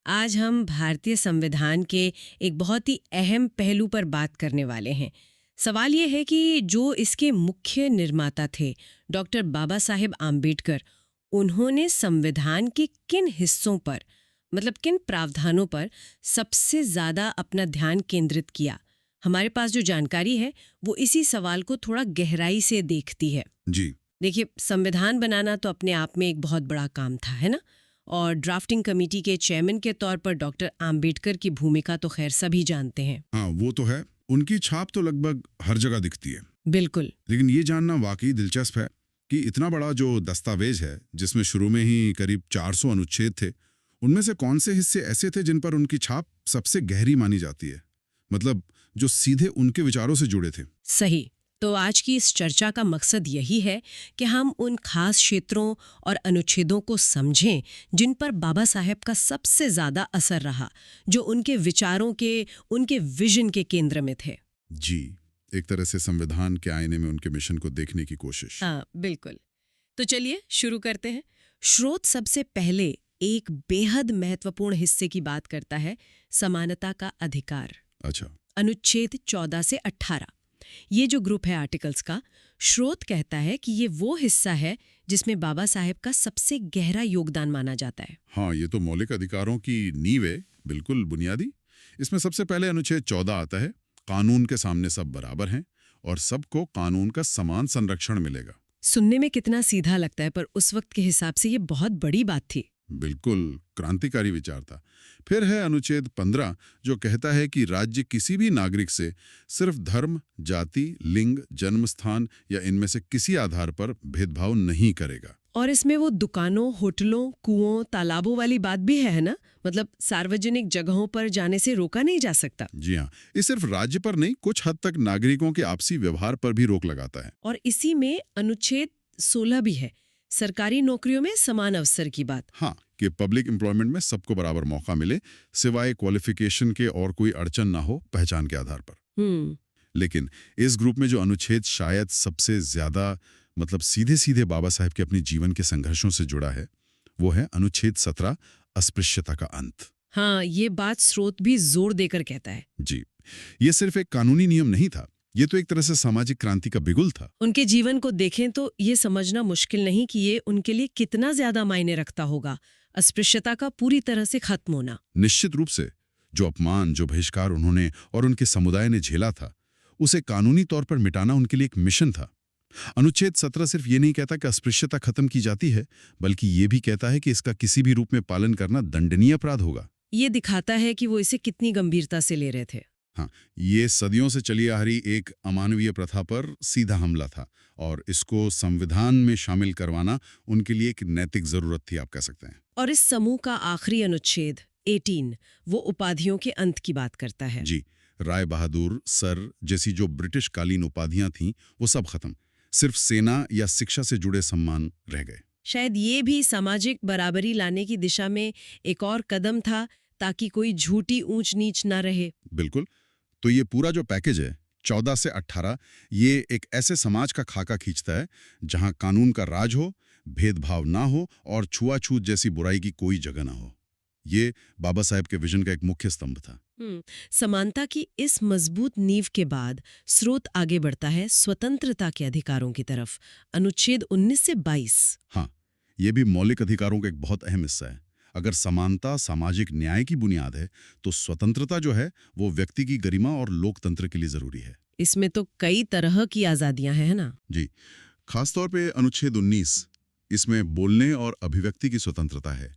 आज हम भारतीय संविधान के एक बहुत ही अहम पहलू पर बात करने वाले हैं। सवाल ये है कि जो इसके मुख्य निर्माता थे, डॉक्टर बाबा साहेब आम्बेडकर, उन्होंने संविधान के किन हिस्सों पर, मतलब किन प्रावधानों पर सबसे ज़्यादा अपना ध्यान केंद्रित किया। हमारे पास जो जानकारी है वो इसी सवाल को थोड़ा गहराई से देखती है। जी। देखिए, संविधान बनाना तो अपने आप में एक बहुत बड़ा काम था, है ना? और ड्राफ्टिंग कमेटी के चेयरमैन के तौर पर डॉक्टर आम्बेडकर की भूमिका तो खैर सभी जानते हैं। हाँ, वो तो है। उनकी छाप तो लगभग हर जगह दिखती है। बिल्कुल। लेकिन ये जानना वाकई दिलचस्प है कि इतना बड़ा जो दस्तावेज है, जिसमें शुरू में ही करीब 400 अनुच्छेद थे, उनमें से कौन से हिस्से ऐसे थे जिन पर उनकी छाप सबसे गहरी मानी जाती है? मतलब जो सीधे उनके विचारों से जुड़े थे। सही। तो आज की इस चर्चा का मकसद यही है कि हम उन खास क्षेत्रों और अनुच्छेदों को समझें जिन पर बाबा साहेब का सबसे ज़्यादा असर रहा, जो उनके विचारों के, उनके विजन के केंद्र में थे। जी, एक तरह से संविधान के आईने में उनके मिशन को देखने की कोशिश। हाँ, बिल्कुल। तो चलिए शुरू करते हैं। स्रोत सबसे पहले एक बेहद महत्वपूर्ण हिस्से की बात करता है, समानता का अधिकार। अच्छा। अनुच्छेद 14 से 18। ये जो ग्रुप है आर्टिकल्स का, स्रोत कहता है कि ये वो हिस्सा है जिसमें बाबा साहेब का सबसे गहरा योगदान माना जाता है। हाँ, ये तो मौलिक अधिकारों की नींव है, बिल्कुल बुनियादी। इसमें सबसे पहले अनुच्छेद 14 आता है, कानून के सामने सब बराबर हैं और सबको कानून का समान संरक्षण मिलेगा। सुनने में कितना सीधा लगता है, पर उस वक्त के हिसाब से ये बहुत बड़ी बात थी। बिल्कुल क्रांतिकारी विचार था। फिर है अनुच्छेद 15, जो कहता है कि राज्य किसी भी नागरिक से सिर्फ धर्म, जाति, लिंग, जन्म स्थान या इनमें से किसी आधार पर भेदभाव नहीं करेगा। और इसमें वो दुकानों, होटलों, कुओं, तालाबों वाली बात भी है ना? मतलब सार्वजनिक जगहों पर जाने से रोका नहीं जा सकता। जी हाँ, ये सिर्फ राज्य पर नहीं, कुछ हद तक नागरिकों के आपसी व्यवहार पर भी रोक लगाता है। और इसी में अनुच्छेद 16 भी है, सरकारी नौकरियों में समान अवसर की बात। हाँ, कि पब्लिक एम्प्लॉयमेंट में सबको बराबर मौका मिले, सिवाय क्वालिफिकेशन के और कोई अड़चन ना हो पहचान के आधार पर। हम्म। लेकिन इस ग्रुप में जो अनुच्छेद शायद सबसे ज्यादा मतलब सीधे सीधे बाबा साहेब के अपने जीवन के संघर्षों से जुड़ा है, वो है अनुच्छेद 17, अस्पृश्यता का अंत। हाँ, ये बात स्रोत भी जोर देकर कहता है। जी, ये सिर्फ एक कानूनी नियम नहीं था, ये तो एक तरह से सामाजिक क्रांति का बिगुल था। उनके जीवन को देखें तो ये समझना मुश्किल नहीं कि ये उनके लिए कितना ज्यादा मायने रखता होगा, अस्पृश्यता का पूरी तरह से खत्म होना। निश्चित रूप से जो अपमान, जो बहिष्कार उन्होंने और उनके समुदाय ने झेला था, उसे कानूनी तौर पर मिटाना उनके लिए एक मिशन था। अनुच्छेद 17 सिर्फ ये नहीं कहता कि अस्पृश्यता खत्म की जाती है, बल्कि ये भी कहता है कि इसका किसी भी रूप में पालन करना दंडनीय अपराध होगा। ये दिखाता है कि वो इसे कितनी गंभीरता से ले रहे थे। हाँ, ये सदियों से चली आ रही एक अमानवीय प्रथा पर सीधा हमला था और इसको संविधान में शामिल करवाना उनके लिए एक नैतिक जरूरत थी, आप कह सकते हैं। और इस समूह का आखिरी अनुच्छेद 18 वो उपाधियों के अंत की बात करता है। जी, राय बहादुर, सर जैसी जो ब्रिटिश कालीन उपाधियां थीं, वो सब खत्म। सिर्फ सेना या शिक्षा से जुड़े सम्मान रह गए। शायद ये भी सामाजिक बराबरी लाने की दिशा में एक और कदम था, ताकि कोई झूठी ऊंच नीच ना रहे। बिल्कुल। तो ये पूरा जो पैकेज है 14 से 18, ये एक ऐसे समाज का खाका खींचता है जहां कानून का राज हो, भेदभाव ना हो और छुआछूत जैसी बुराई की कोई जगह ना हो। ये बाबा साहेब के विजन का एक मुख्य स्तंभ था। समानता की इस मजबूत नींव के बाद स्रोत आगे बढ़ता है स्वतंत्रता के अधिकारों की तरफ, अनुच्छेद 19 से 22। हाँ, ये भी मौलिक अधिकारों का एक बहुत अहम हिस्सा है। अगर समानता सामाजिक न्याय की बुनियाद है, तो स्वतंत्रता जो है वो व्यक्ति की गरिमा और लोकतंत्र के लिए जरूरी है। इसमें तो कई तरह की आजादियां हैं, है ना? जी, खासतौर पे अनुच्छेद 19, इसमें बोलने और अभिव्यक्ति की स्वतंत्रता है,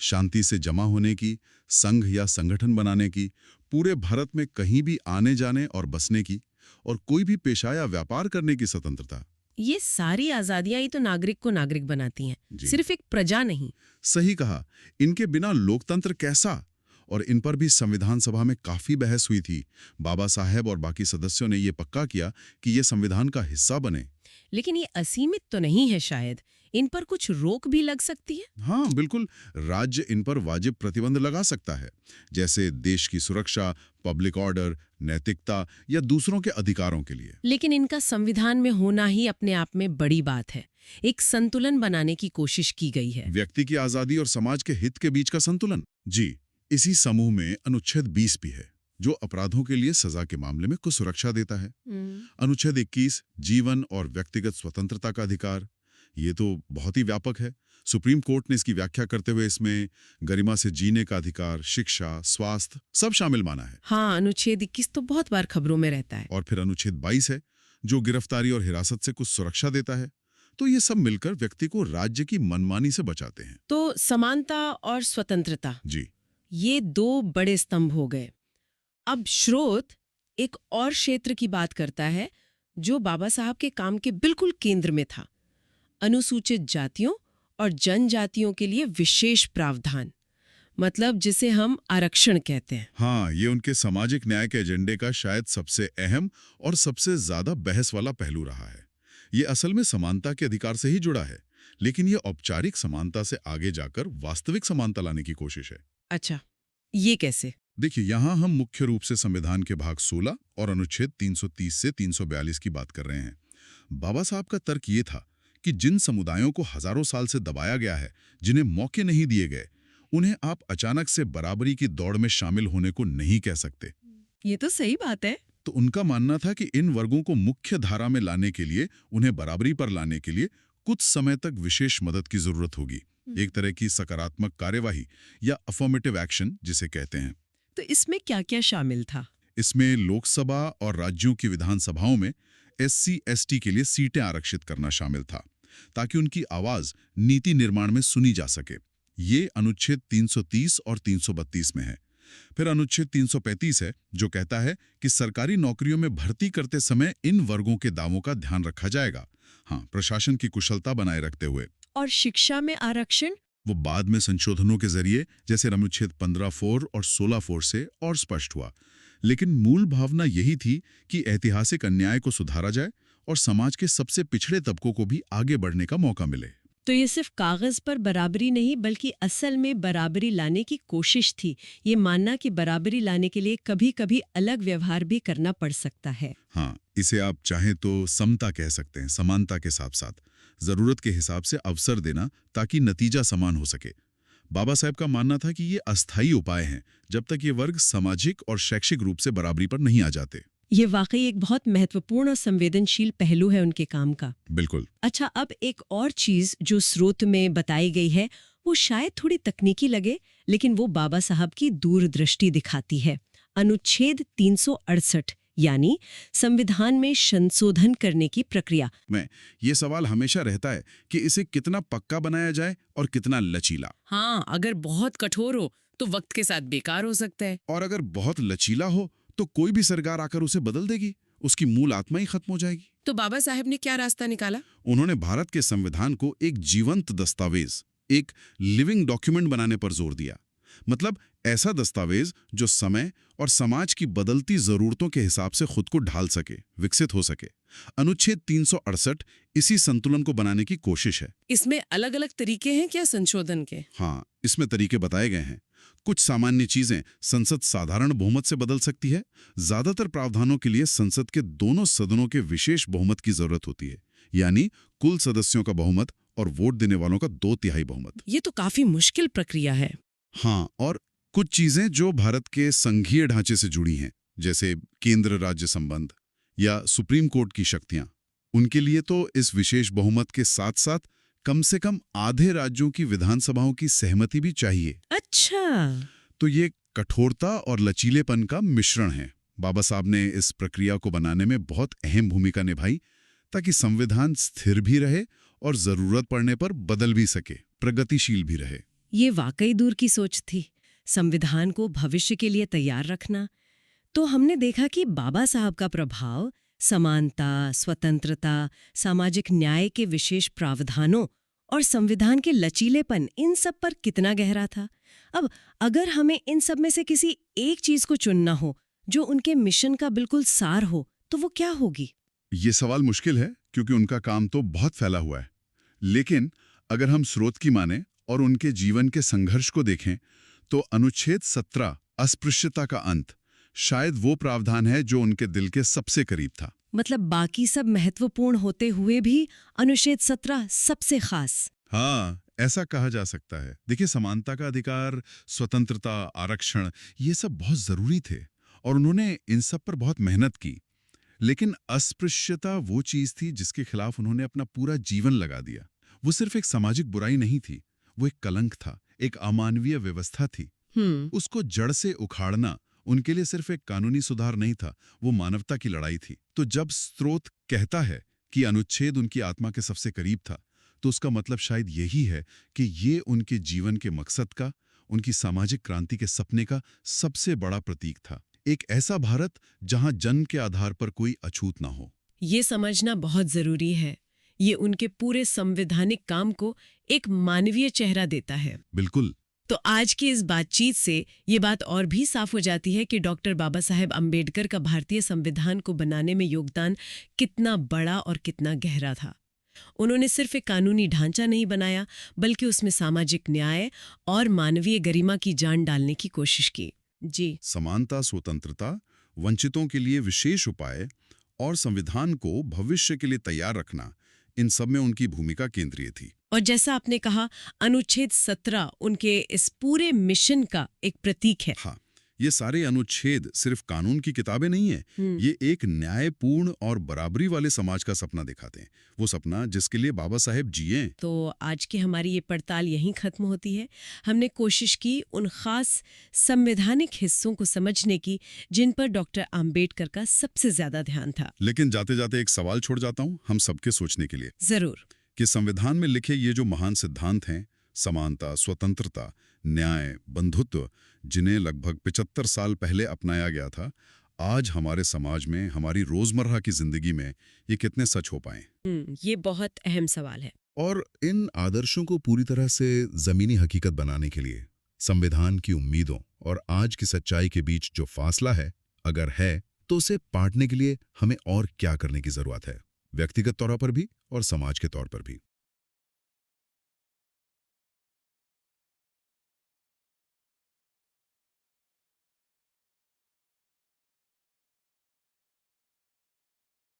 शांति से जमा होने की, संघ या संगठन बनाने की, पूरे भारत में कहीं भी आने जाने और बसने की, और कोई भी पेशा या व्यापार करने की स्वतंत्रता। ये सारी आजादियां ही तो नागरिक को नागरिक बनाती हैं, जी, सिर्फ एक प्रजा नहीं। सही कहा। इनके बिना लोकतंत्र कैसा? और इन पर भी संविधान सभा में काफी बहस हुई थी। बाबा साहेब और बाकी सदस्यों ने ये पक्का किया कि ये संविधान का हिस्सा बने। लेकिन ये असीमित तो नहीं है, शायद इन पर कुछ रोक भी लग सकती है। हाँ, बिल्कुल। राज्य इन पर वाजिब प्रतिबंध लगा सकता है, जैसे देश की सुरक्षा, पब्लिक ऑर्डर, नैतिकता या दूसरों के अधिकारों के लिए। लेकिन इनका संविधान में होना ही अपने आप में बड़ी बात है। एक संतुलन बनाने की कोशिश की गई है। व्यक्ति की आजादी और समाज के हित के बीच का संतुलन। जी, इसी समूह में अनुच्छेद 20 भी है, जो अपराधों के लिए सजा के मामले में कुछ सुरक्षा देता है। अनुच्छेद 21 जीवन और व्यक्तिगत स्वतंत्रता का अधिकार, ये तो बहुत ही व्यापक है। सुप्रीम कोर्ट ने इसकी व्याख्या करते हुए इसमें गरिमा से जीने का अधिकार, शिक्षा, स्वास्थ्य सब शामिल माना है। हाँ, अनुच्छेद 21 तो बहुत बार खबरों में रहता है। और फिर अनुच्छेद 22 है, जो गिरफ्तारी और हिरासत से कुछ सुरक्षा देता है। तो ये सब मिलकर व्यक्ति को राज्य की मनमानी से बचाते हैं। तो समानता और स्वतंत्रता, जी, ये दो बड़े स्तंभ हो गए। अब स्रोत एक और क्षेत्र की बात करता है जो बाबा साहब के काम के बिल्कुल केंद्र में था, अनुसूचित जातियों और जनजातियों के लिए विशेष प्रावधान, मतलब जिसे हम आरक्षण कहते हैं। हाँ, ये उनके सामाजिक न्याय के एजेंडे का शायद सबसे अहम और सबसे ज्यादा बहस वाला पहलू रहा है। ये असल में समानता के अधिकार से ही जुड़ा है, लेकिन ये औपचारिक समानता से आगे जाकर वास्तविक समानता लाने की कोशिश है। अच्छा, ये कैसे? देखिए, यहाँ हम मुख्य रूप से संविधान के भाग 16 और अनुच्छेद 330 से 342 की बात कर रहे हैं। बाबा साहब का तर्क ये था कि जिन समुदायों को हजारों साल से दबाया गया है, जिन्हें मौके नहीं दिए गए, उन्हें आप अचानक से बराबरी की दौड़ में शामिल होने को नहीं कह सकते। ये तो सही बात है। तो उनका मानना था कि इन वर्गों को मुख्य धारा में लाने के लिए, उन्हें बराबरी पर लाने के लिए कुछ समय तक विशेष मदद की जरूरत होगी, एक तरह की सकारात्मक कार्यवाही या अफर्मेटिव एक्शन जिसे कहते हैं। तो इसमें क्या क्या शामिल था? इसमें लोकसभा और राज्यों की विधानसभाओं में SC/ST के लिए सीटें आरक्षित करना शामिल था, ताकि उनकी आवाज नीति निर्माण में सुनी जा सके। ये अनुच्छेद 330 और 332 में है। फिर अनुच्छेद 335 है, जो कहता है कि सरकारी नौकरियों में भर्ती करते समय इन वर्गों के दावों का ध्यान रखा जाएगा। हाँ, प्रशासन की कुशलता बनाए रखते हुए। और शिक्षा में आरक्षण? वो बाद में संशोधनों के जरिए, जैसे अनुच्छेद 15(4) और 16(4) से और स्पष्ट हुआ। लेकिन मूल भावना यही थी कि ऐतिहासिक अन्याय को सुधारा जाए और समाज के सबसे पिछड़े तबकों को भी आगे बढ़ने का मौका मिले। तो ये सिर्फ कागज पर बराबरी नहीं, बल्कि असल में बराबरी लाने की कोशिश थी। ये मानना कि बराबरी लाने के लिए कभी कभी अलग व्यवहार भी करना पड़ सकता है। हाँ, इसे आप चाहें तो समता कह सकते हैं, समानता के साथ साथ जरूरत के हिसाब से अवसर देना, ताकि नतीजा समान हो सके। बाबा साहब का मानना था कि ये अस्थायी उपाय हैं, जब तक ये वर्ग सामाजिक और शैक्षिक रूप से बराबरी पर नहीं आ जाते। ये वाकई एक बहुत महत्वपूर्ण और संवेदनशील पहलू है उनके काम का। बिल्कुल। अच्छा, अब एक और चीज जो स्रोत में बताई गई है, वो शायद थोड़ी तकनीकी लगे, लेकिन वो बाबा साहब की दूरदृष्टि दिखाती है। अनुच्छेद 368 यानी संविधान में संशोधन करने की प्रक्रिया में ये सवाल हमेशा रहता है कि इसे कितना पक्का बनाया जाए और कितना लचीला। हाँ, अगर बहुत कठोर हो तो वक्त के साथ बेकार हो सकता है, और अगर बहुत लचीला हो तो कोई भी सरकार आकर उसे बदल देगी, उसकी मूल आत्मा ही खत्म हो जाएगी। तो बाबा साहब ने क्या रास्ता निकाला? उन्होंने भारत के संविधान को एक जीवंत दस्तावेज, एक लिविंग डॉक्यूमेंट बनाने पर जोर दिया। मतलब ऐसा दस्तावेज जो समय और समाज की बदलती जरूरतों के हिसाब से खुद को ढाल सके, विकसित हो सके। अनुच्छेद 368 इसी संतुलन को बनाने की कोशिश है। इसमें अलग अलग तरीके हैं क्या संशोधन के? हाँ, इसमें तरीके बताए गए हैं। कुछ सामान्य चीजें संसद साधारण बहुमत से बदल सकती है। ज्यादातर प्रावधानों के लिए संसद के दोनों सदनों के विशेष बहुमत की जरूरत होती है, यानी कुल सदस्यों का बहुमत और वोट देने वालों का 2/3 बहुमत। ये तो काफी मुश्किल प्रक्रिया है। हाँ, और कुछ चीजें जो भारत के संघीय ढांचे से जुड़ी हैं, जैसे केंद्र राज्य संबंध या सुप्रीम कोर्ट की शक्तियां, उनके लिए तो इस विशेष बहुमत के साथ साथ कम से कम आधे राज्यों की विधानसभाओं की सहमति भी चाहिए। अच्छा, तो ये कठोरता और लचीलेपन का मिश्रण है। बाबा साहब ने इस प्रक्रिया को बनाने में बहुत अहम भूमिका निभाई, ताकि संविधान स्थिर भी रहे और जरूरत पड़ने पर बदल भी सके, प्रगतिशील भी रहे। ये वाकई दूर की सोच थी, संविधान को भविष्य के लिए तैयार रखना। तो हमने देखा कि बाबा साहब का प्रभाव समानता, स्वतंत्रता, सामाजिक न्याय के विशेष प्रावधानों और संविधान के लचीलेपन, इन सब पर कितना गहरा था। अब अगर हमें इन सब में से किसी एक चीज को चुनना हो जो उनके मिशन का बिल्कुल सार हो, तो वो क्या होगी? ये सवाल मुश्किल है, क्योंकि उनका काम तो बहुत फैला हुआ है। लेकिन अगर हम स्रोत की माने और उनके जीवन के संघर्ष को देखें, तो अनुच्छेद 17 अस्पृश्यता का अंत शायद वो प्रावधान है जो उनके दिल के सबसे करीब था। मतलब बाकी सब महत्वपूर्ण होते हुए भी अनुच्छेद 17 सबसे खास। हाँ, ऐसा कहा जा सकता है। देखिए, समानता का अधिकार, स्वतंत्रता, आरक्षण, ये सब बहुत जरूरी थे और उन्होंने इन सब पर बहुत मेहनत की। लेकिन अस्पृश्यता वो चीज थी जिसके खिलाफ उन्होंने अपना पूरा जीवन लगा दिया। वो सिर्फ एक सामाजिक बुराई नहीं थी, वो एक कलंक था, एक अमानवीय व्यवस्था थी। उसको जड़ से उखाड़ना उनके लिए सिर्फ एक कानूनी सुधार नहीं था, वो मानवता की लड़ाई थी। तो जब स्रोत कहता है कि अनुच्छेद उनकी आत्मा के सबसे करीब था, तो उसका मतलब शायद यही है कि ये उनके जीवन के मकसद का, उनकी सामाजिक क्रांति के सपने का सबसे बड़ा प्रतीक था। एक ऐसा भारत जहां जन्म के आधार पर कोई अछूत ना हो। ये समझना बहुत जरूरी है। ये उनके पूरे संवैधानिक काम को एक मानवीय चेहरा देता है। बिल्कुल। तो आज की इस बातचीत से ये बात और भी साफ हो जाती है कि डॉक्टर बाबा साहेब अम्बेडकर का भारतीय संविधान को बनाने में योगदान कितना बड़ा और कितना गहरा था। उन्होंने सिर्फ एक कानूनी ढांचा नहीं बनाया, बल्कि उसमें सामाजिक न्याय और मानवीय गरिमा की जान डालने की कोशिश की। जी। समानता, स्वतंत्रता, वंचितों के लिए विशेष उपाय और संविधान को भविष्य के लिए तैयार रखना, इन सब में उनकी भूमिका केंद्रीय थी। और जैसा आपने कहा, अनुच्छेद 17 उनके इस पूरे मिशन का एक प्रतीक है। हाँ, ये सारे अनुच्छेद सिर्फ कानून की किताबें नहीं है, ये एक न्यायपूर्ण और बराबरी वाले समाज का सपना दिखाते हैं। वो सपना जिसके लिए बाबा साहेब जिए। तो आज की हमारी ये पड़ताल यहीं खत्म होती है। हमने कोशिश की उन खास संवैधानिक हिस्सों को समझने की जिन पर डॉक्टर आम्बेडकर का सबसे ज्यादा ध्यान था। लेकिन जाते जाते एक सवाल छोड़ जाता हूँ हम सबके सोचने के लिए, जरूर। कि संविधान में लिखे ये जो महान सिद्धांत हैं, समानता, स्वतंत्रता, न्याय, बंधुत्व, जिन्हें लगभग 75 साल पहले अपनाया गया था, आज हमारे समाज में, हमारी रोजमर्रा की जिंदगी में ये कितने सच हो पाए? ये बहुत अहम सवाल है। और इन आदर्शों को पूरी तरह से जमीनी हकीकत बनाने के लिए संविधान की उम्मीदों और आज की सच्चाई के बीच जो फासला है, अगर है, तो उसे पाटने के लिए हमें और क्या करने की जरूरत है, व्यक्तिगत तौर पर भी और समाज के तौर पर भी।